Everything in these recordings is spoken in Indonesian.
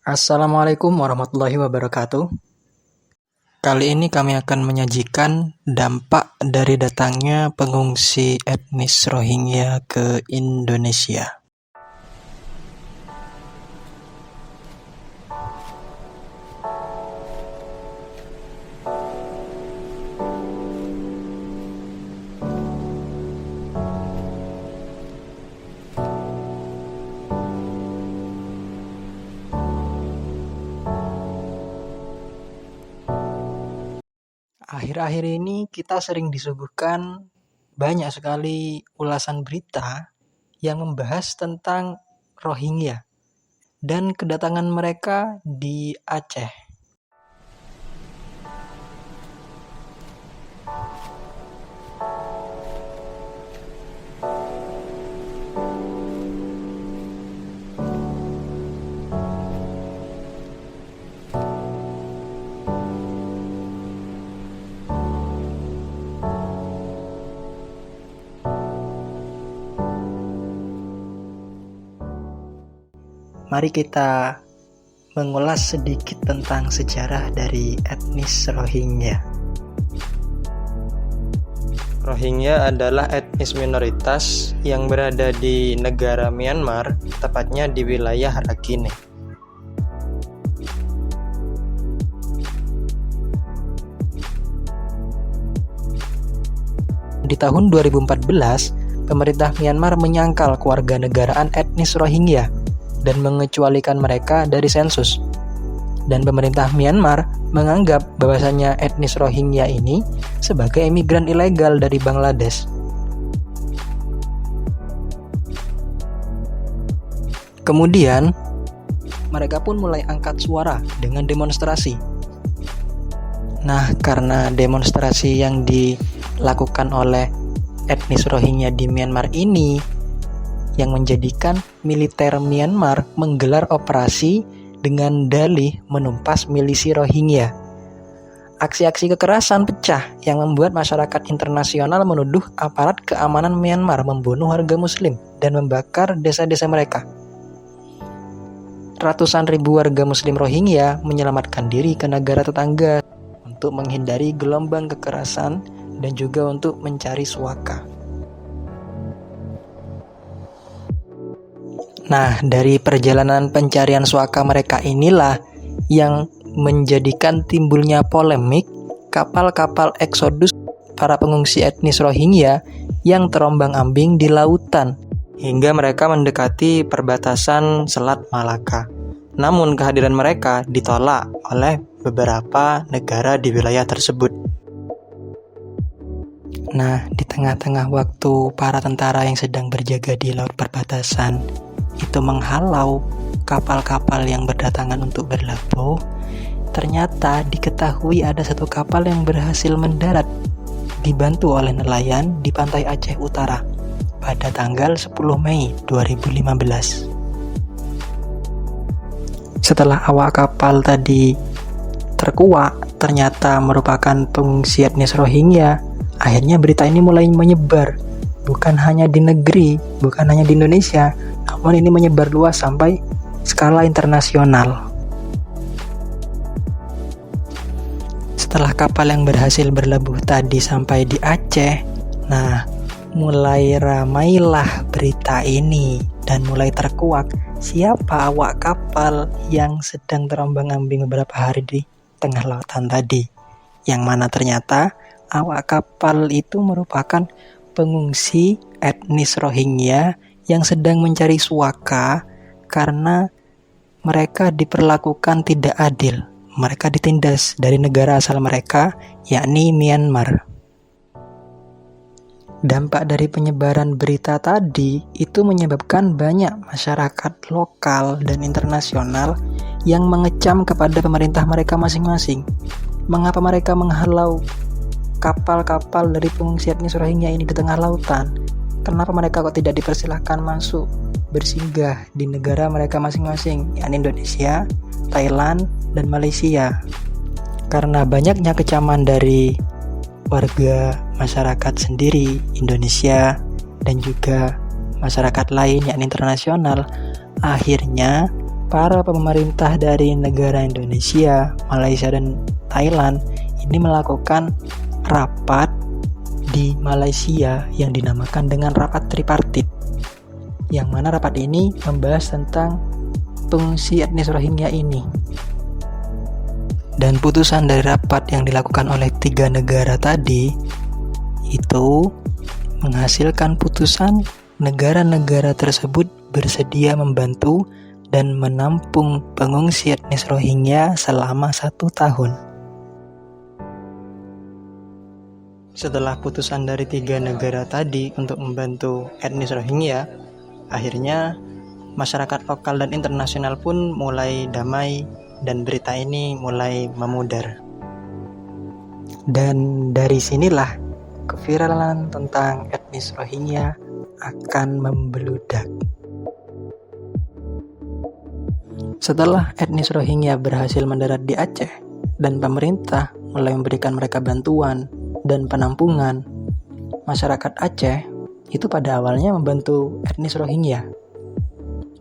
Assalamualaikum warahmatullahi wabarakatuh. Kali ini kami akan menyajikan dampak dari datangnya pengungsi etnis Rohingya ke Indonesia. Akhir-akhir ini kita sering disuguhkan banyak sekali ulasan berita yang membahas tentang Rohingya dan kedatangan mereka di Aceh. Mari kita mengulas sedikit tentang sejarah dari etnis Rohingya. Rohingya adalah etnis minoritas yang berada di negara Myanmar, tepatnya di wilayah Rakhine. Di tahun 2014, pemerintah Myanmar menyangkal kewarganegaraan etnis Rohingya dan mengecualikan mereka dari sensus. Dan pemerintah Myanmar menganggap bahwasanya etnis Rohingya ini sebagai imigran ilegal dari Bangladesh. Kemudian, mereka pun mulai angkat suara dengan demonstrasi. Nah, karena demonstrasi yang dilakukan oleh etnis Rohingya di Myanmar ini yang menjadikan militer Myanmar menggelar operasi dengan dalih menumpas milisi Rohingya. Aksi-aksi kekerasan pecah yang membuat masyarakat internasional menuduh aparat keamanan Myanmar membunuh warga muslim dan membakar desa-desa mereka. Ratusan ribu warga muslim Rohingya menyelamatkan diri ke negara tetangga untuk menghindari gelombang kekerasan dan juga untuk mencari suaka. Nah, dari perjalanan pencarian suaka mereka inilah yang menjadikan timbulnya polemik kapal-kapal eksodus para pengungsi etnis Rohingya yang terombang-ambing di lautan hingga mereka mendekati perbatasan Selat Malaka. Namun kehadiran mereka ditolak oleh beberapa negara di wilayah tersebut. Nah, di tengah-tengah waktu para tentara yang sedang berjaga di laut perbatasan itu menghalau kapal-kapal yang berdatangan untuk berlabuh, ternyata diketahui ada satu kapal yang berhasil mendarat dibantu oleh nelayan di pantai Aceh Utara pada tanggal 10 Mei 2015. Setelah awak kapal tadi terkuak ternyata merupakan pengungsi etnis Rohingya, akhirnya berita ini mulai menyebar, bukan hanya di negeri, bukan hanya di Indonesia, namun ini menyebar luas sampai skala internasional. Setelah kapal yang berhasil berlabuh tadi sampai di Aceh, nah mulai ramailah berita ini dan mulai terkuak siapa awak kapal yang sedang terombang-ambing beberapa hari di tengah lautan tadi. Yang mana ternyata awak kapal itu merupakan pengungsi etnis Rohingya yang sedang mencari suaka karena mereka diperlakukan tidak adil. Mereka ditindas dari negara asal mereka, yakni Myanmar. Dampak dari penyebaran berita tadi itu menyebabkan banyak masyarakat lokal dan internasional yang mengecam kepada pemerintah mereka masing-masing. Mengapa mereka menghalau kapal-kapal dari pengungsi etnis Rohingya ini di tengah lautan? Kenapa mereka kok tidak dipersilahkan masuk bersinggah di negara mereka masing-masing, yakni Indonesia, Thailand, dan Malaysia? Karena banyaknya kecaman dari warga masyarakat sendiri Indonesia dan juga masyarakat lain yakni internasional, akhirnya para pemerintah dari negara Indonesia, Malaysia, dan Thailand ini melakukan rapat di Malaysia yang dinamakan dengan rapat tripartit. Yang mana rapat ini membahas tentang pengungsi etnis Rohingya ini. Dan putusan dari rapat yang dilakukan oleh 3 negara tadi itu menghasilkan putusan negara-negara tersebut bersedia membantu dan menampung pengungsi etnis Rohingya selama 1 tahun. Setelah putusan dari 3 negara tadi untuk membantu etnis Rohingya, akhirnya masyarakat lokal dan internasional pun mulai damai dan berita ini mulai memudar. Dan dari sinilah keviralan tentang etnis Rohingya akan membeludak. Setelah etnis Rohingya berhasil mendarat di Aceh dan pemerintah mulai memberikan mereka bantuan dan penampungan, masyarakat Aceh itu pada awalnya membantu etnis Rohingya.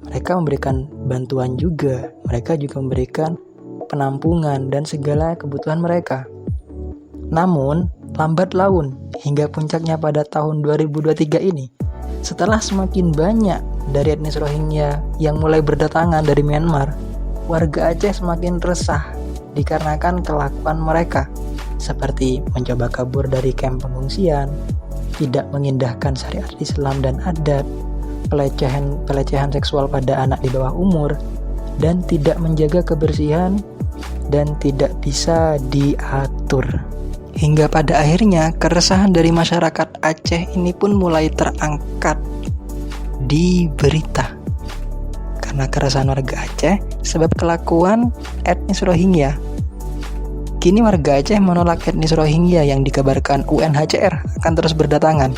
Mereka memberikan bantuan juga, mereka juga memberikan penampungan dan segala kebutuhan mereka. Namun, lambat laun hingga puncaknya pada tahun 2023 ini, setelah semakin banyak dari etnis Rohingya yang mulai berdatangan dari Myanmar, warga Aceh semakin resah dikarenakan kelakuan mereka, seperti mencoba kabur dari kamp pengungsian, tidak mengindahkan syariat Islam dan adat, pelecehan seksual pada anak di bawah umur, dan tidak menjaga kebersihan dan tidak bisa diatur. Hingga pada akhirnya keresahan dari masyarakat Aceh ini pun mulai terangkat di berita. Karena keresahan warga Aceh sebab kelakuan etnis Rohingya. Kini warga Aceh menolak etnis Rohingya yang dikabarkan UNHCR akan terus berdatangan.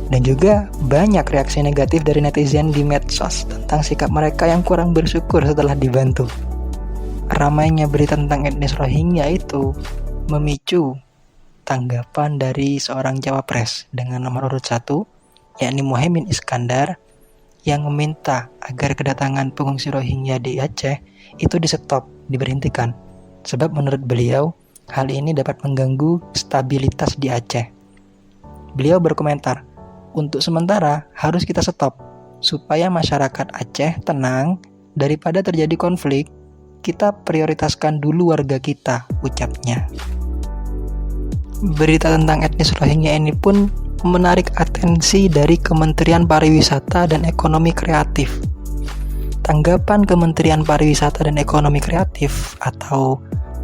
Dan juga banyak reaksi negatif dari netizen di medsos tentang sikap mereka yang kurang bersyukur setelah dibantu. Ramainya berita tentang etnis Rohingya itu memicu tanggapan dari seorang cawapres dengan nomor urut 1, yakni Muhaimin Iskandar, yang meminta agar kedatangan pengungsi Rohingya di Aceh itu di-stop, diberhentikan. Sebab menurut beliau, hal ini dapat mengganggu stabilitas di Aceh. Beliau berkomentar, untuk sementara harus kita stop, supaya masyarakat Aceh tenang, daripada terjadi konflik, kita prioritaskan dulu warga kita, ucapnya. Berita tentang etnis Rohingya ini pun menarik atensi dari Kementerian Pariwisata dan Ekonomi Kreatif. Tanggapan Kementerian Pariwisata dan Ekonomi Kreatif atau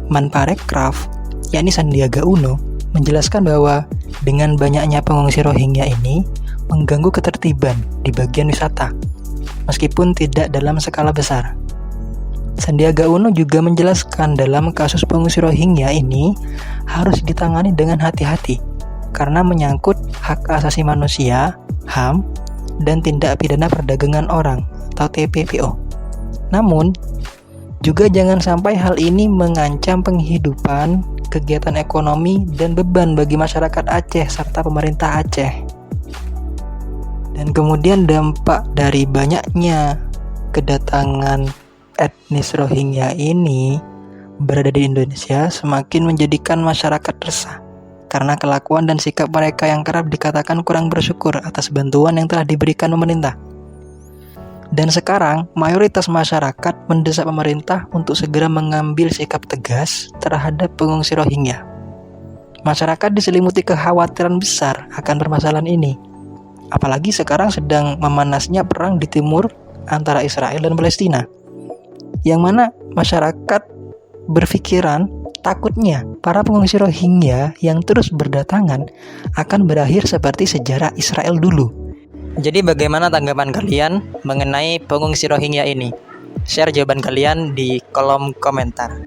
Menparekraf, yakni Sandiaga Uno, menjelaskan bahwa dengan banyaknya pengungsi Rohingya ini mengganggu ketertiban di bagian wisata, meskipun tidak dalam skala besar. Sandiaga Uno juga menjelaskan dalam kasus pengungsi Rohingya ini harus ditangani dengan hati-hati karena menyangkut hak asasi manusia, HAM, dan tindak pidana perdagangan orang atau TPPO. Namun, juga jangan sampai hal ini mengancam penghidupan, kegiatan ekonomi, dan beban bagi masyarakat Aceh serta pemerintah Aceh. Dan kemudian dampak dari banyaknya kedatangan etnis Rohingya ini berada di Indonesia semakin menjadikan masyarakat resah karena kelakuan dan sikap mereka yang kerap dikatakan kurang bersyukur atas bantuan yang telah diberikan pemerintah. Dan sekarang mayoritas masyarakat mendesak pemerintah untuk segera mengambil sikap tegas terhadap pengungsi Rohingya. Masyarakat diselimuti kekhawatiran besar akan permasalahan ini. Apalagi sekarang sedang memanasnya perang di timur antara Israel dan Palestina. Yang mana masyarakat berpikiran takutnya para pengungsi Rohingya yang terus berdatangan akan berakhir seperti sejarah Israel dulu. Jadi bagaimana tanggapan kalian mengenai pengungsi Rohingya ini? Share jawaban kalian di kolom komentar.